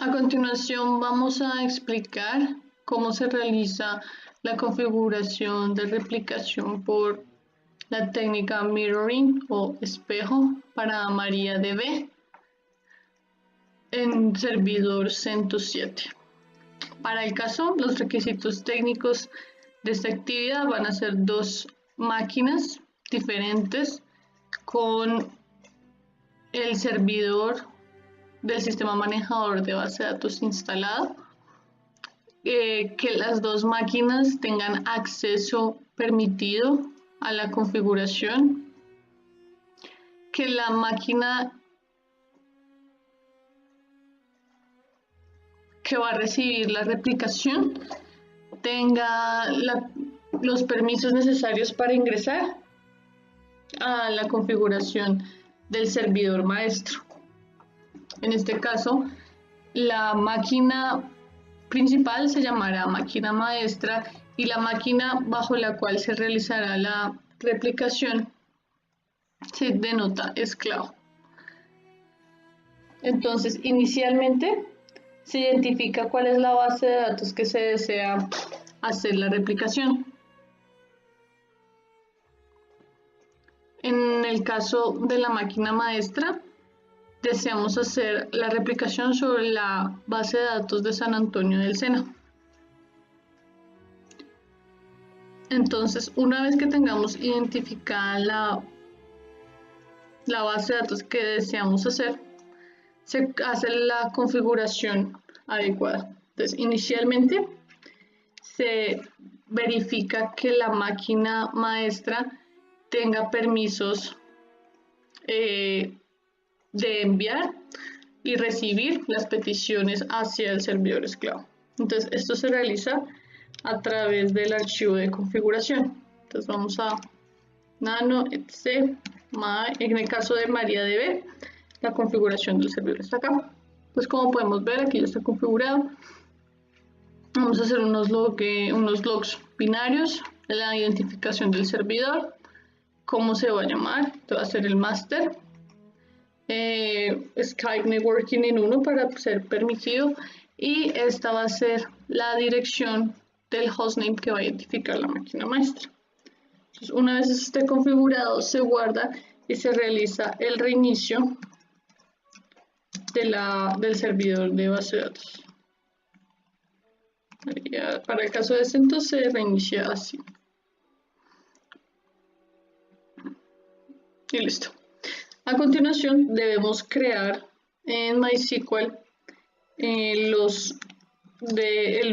A continuación vamos a explicar cómo se realiza la configuración de replicación por la técnica mirroring o espejo para MariaDB en servidor CentOS 7. Para el caso, los requisitos técnicos de esta actividad van a ser dos máquinas diferentes con el servidor del sistema manejador de base de datos instalado, que las dos máquinas tengan acceso permitido a la configuración, que la máquina que va a recibir la replicación tenga los permisos necesarios para ingresar a la configuración del servidor maestro. En este caso, la máquina principal se llamará máquina maestra y la máquina bajo la cual se realizará la replicación se denota esclavo. Entonces, inicialmente se identifica cuál es la base de datos que se desea hacer la replicación. En el caso de la máquina maestra, deseamos hacer la replicación sobre la base de datos de San Antonio del Sena. Entonces, una vez que tengamos identificada la base de datos que deseamos hacer, se hace la configuración adecuada. Entonces, inicialmente se verifica que la máquina maestra tenga permisos de enviar y recibir las peticiones hacia el servidor esclavo. Entonces, esto se realiza a través del archivo de configuración. Entonces, vamos a nano etc. En el caso de MariaDB, la configuración del servidor está acá. Pues como podemos ver, aquí ya está configurado. Vamos a hacer unos logs binarios, la identificación del servidor, cómo se va a llamar, este va a ser el master, Skype Networking en 1 para ser permitido, y esta va a ser la dirección del hostname que va a identificar la máquina maestra. Entonces, una vez esté configurado, se guarda y se realiza el reinicio del servidor de base de datos. Para el caso de CentOS se reinicia así. Y listo. A continuación debemos crear en MySQL el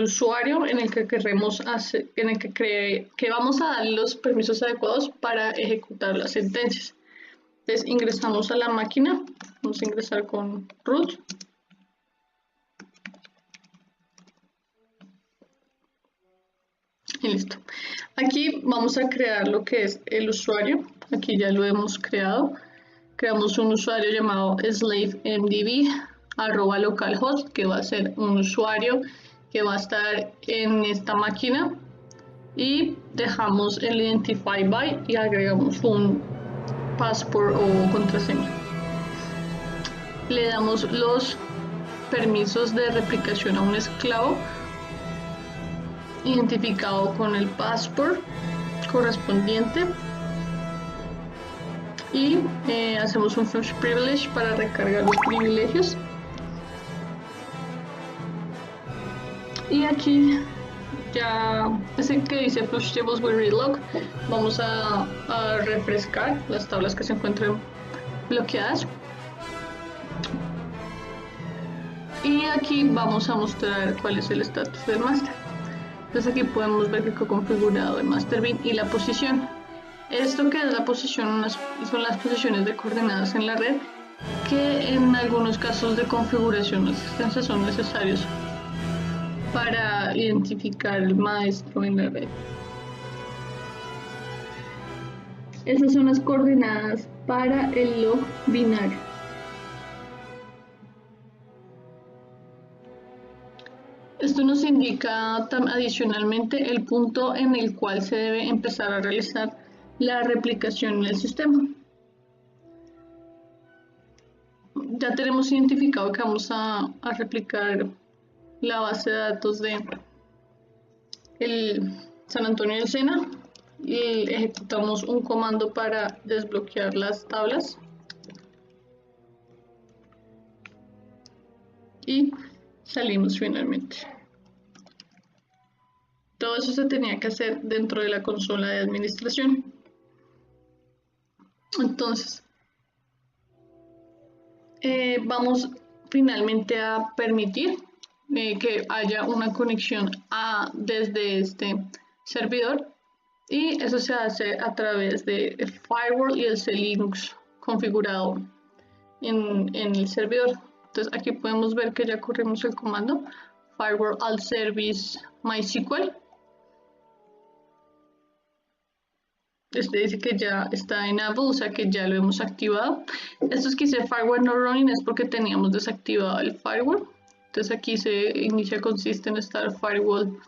usuario en el que queremos hacer, que vamos a dar los permisos adecuados para ejecutar las sentencias. Entonces ingresamos a la máquina, vamos a ingresar con root. Y listo. Aquí vamos a crear lo que es el usuario. Aquí ya lo hemos creado. Creamos un usuario llamado slavemdb@localhost, que va a ser un usuario que va a estar en esta máquina, y dejamos el identify by y agregamos un password o contraseña. Le damos los permisos de replicación a un esclavo identificado con el password correspondiente y hacemos un flush privilege para recargar los privilegios. Y aquí ya ese que dice flush tables will relog, vamos a refrescar las tablas que se encuentren bloqueadas. Y aquí vamos a mostrar cuál es el estatus del master. Entonces aquí podemos ver que he configurado el master bin y la posición. Esto que es la posición son las posiciones de coordenadas en la red, que en algunos casos de configuración extensa son necesarios para identificar el maestro en la red. Esas son las coordenadas para el log binario. Esto nos indica adicionalmente el punto en el cual se debe empezar a realizar la replicación en el sistema. ya tenemos identificado que vamos a replicar la base de datos de el San Antonio del Sena y ejecutamos un comando para desbloquear las tablas y salimos finalmente. Todo eso se tenía que hacer dentro de la consola de administración. Entonces, vamos finalmente a permitir que haya una conexión desde este servidor, y eso se hace a través de firewall y el Linux configurado en el servidor. Entonces aquí podemos ver que ya corrimos el comando firewall alt service MySQL. Este dice que ya está enable, o sea que ya lo hemos activado. Esto es que dice firewall no running, es porque teníamos desactivado el firewall. Entonces aquí se inicia con system start firewall.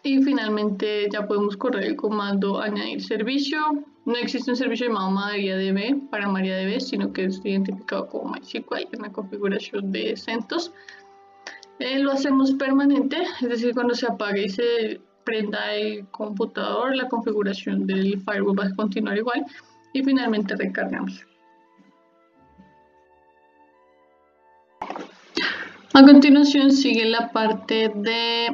Y finalmente ya podemos correr el comando añadir servicio. No existe un servicio llamado MariaDB para MariaDB, sino que es identificado como MySQL en la configuración de CentOS. Lo hacemos permanente, es decir, cuando se apague y se prenda el computador, la configuración del firewall va a continuar igual, y finalmente recargamos. A continuación sigue la parte de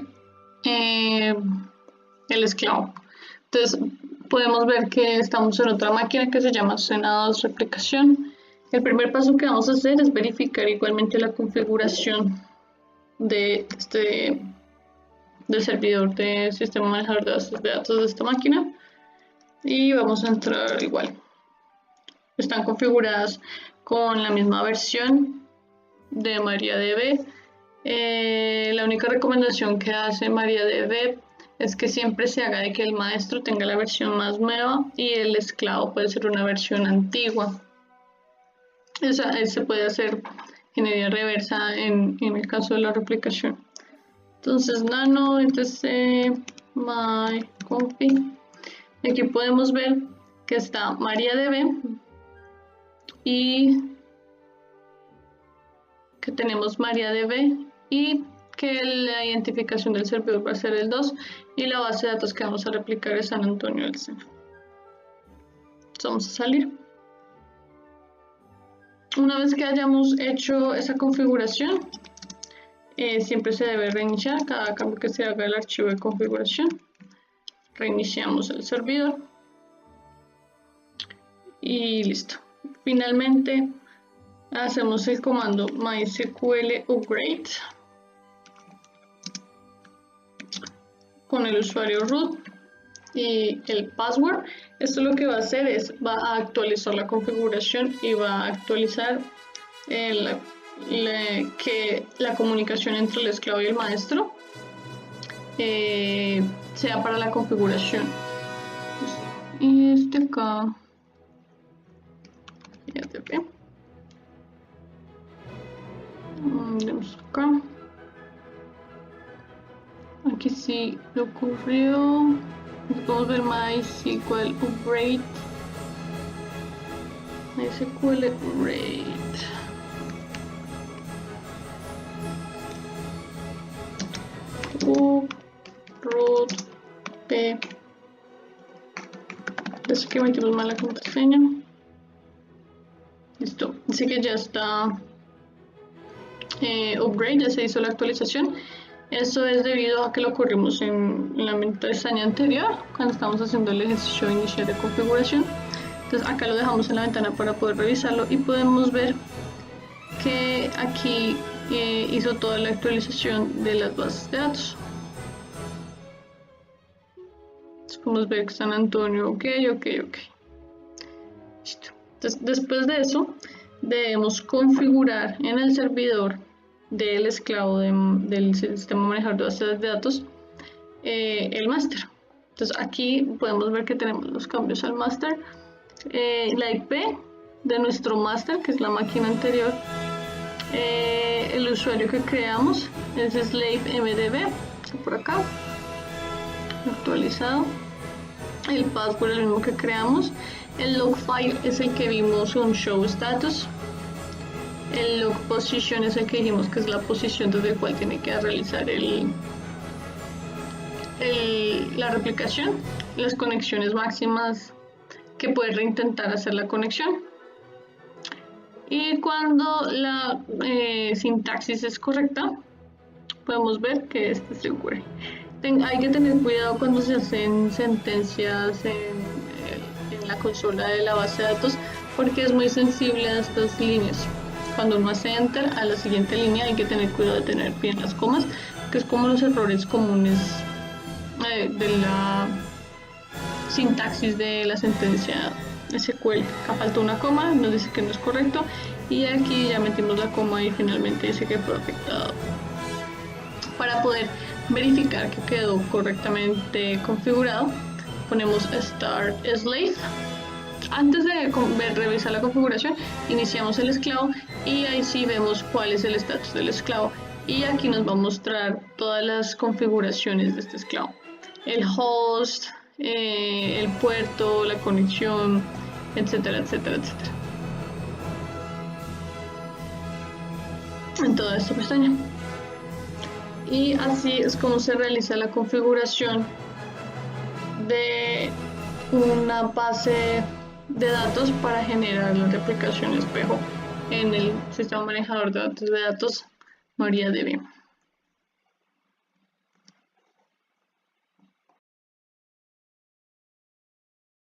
el esclavo. Entonces podemos ver que estamos en otra máquina que se llama Sena 2 replicación. El primer paso que vamos a hacer es verificar igualmente la configuración del servidor de sistema manejador de bases de datos de esta máquina, y vamos a entrar igual. Están configuradas con la misma versión de MariaDB. La única recomendación que hace MariaDB es que siempre se haga de que el maestro tenga la versión más nueva y el esclavo puede ser una versión antigua. Se puede hacer ingeniería reversa en el caso de la replicación. Entonces nano etc myconfig. Aquí podemos ver que está MariaDB y que tenemos MariaDB y que la identificación del servidor va a ser el 2 y la base de datos que vamos a replicar es San Antonio del Sena. Entonces vamos a salir. Una vez que hayamos hecho esa configuración, siempre se debe reiniciar cada cambio que se haga el archivo de configuración. Reiniciamos el servidor y listo. Finalmente hacemos el comando MySQL upgrade con el usuario root y el password. Esto lo que va a hacer es va a actualizar la configuración y va a actualizar que la comunicación entre el esclavo y el maestro sea para la configuración. Y este acá FTP. Vamos acá. Aquí sí lo ocurrió. Podemos ver MySQL upgrade. MySQL upgrade. Root P. Es que metimos mal la contraseña. Listo. Así que ya está upgrade, ya se hizo la actualización. Eso es debido a que lo corrimos en la pestaña anterior cuando estamos haciendo el ejercicio inicial de configuración. Entonces acá lo dejamos en la ventana para poder revisarlo y podemos ver que aquí hizo toda la actualización de las bases de datos. Entonces podemos ver que San Antonio, ok. Listo. Entonces después de eso debemos configurar en el servidor del esclavo del sistema manejador de bases de datos el master. Entonces aquí podemos ver que tenemos los cambios al master, la IP de nuestro master, que es la máquina anterior, el usuario que creamos es slave mdb, está por acá actualizado, el password el mismo que creamos, el log file es el que vimos un show status, El log position es el que dijimos que es la posición desde el cual tiene que realizar la replicación, las conexiones máximas que puede reintentar hacer la conexión. Y cuando la sintaxis es correcta, podemos ver que este es el query. Hay que tener cuidado cuando se hacen sentencias en la consola de la base de datos, porque es muy sensible a estas líneas. Cuando uno hace enter a la siguiente línea, hay que tener cuidado de tener bien las comas, que es como los errores comunes de la sintaxis de la sentencia SQL. Acá falta una coma, nos dice que no es correcto, y aquí ya metimos la coma y finalmente dice que fue afectado. Para poder verificar que quedó correctamente configurado, ponemos start slave. Antes de revisar la configuración, iniciamos el esclavo y ahí sí vemos cuál es el estatus del esclavo, y aquí nos va a mostrar todas las configuraciones de este esclavo: el host, el puerto, la conexión, etcétera, etcétera, etcétera, en toda esta pestaña. Y así es como se realiza la configuración de una base de datos para generar la replicación espejo en el sistema manejador de datos MariaDB.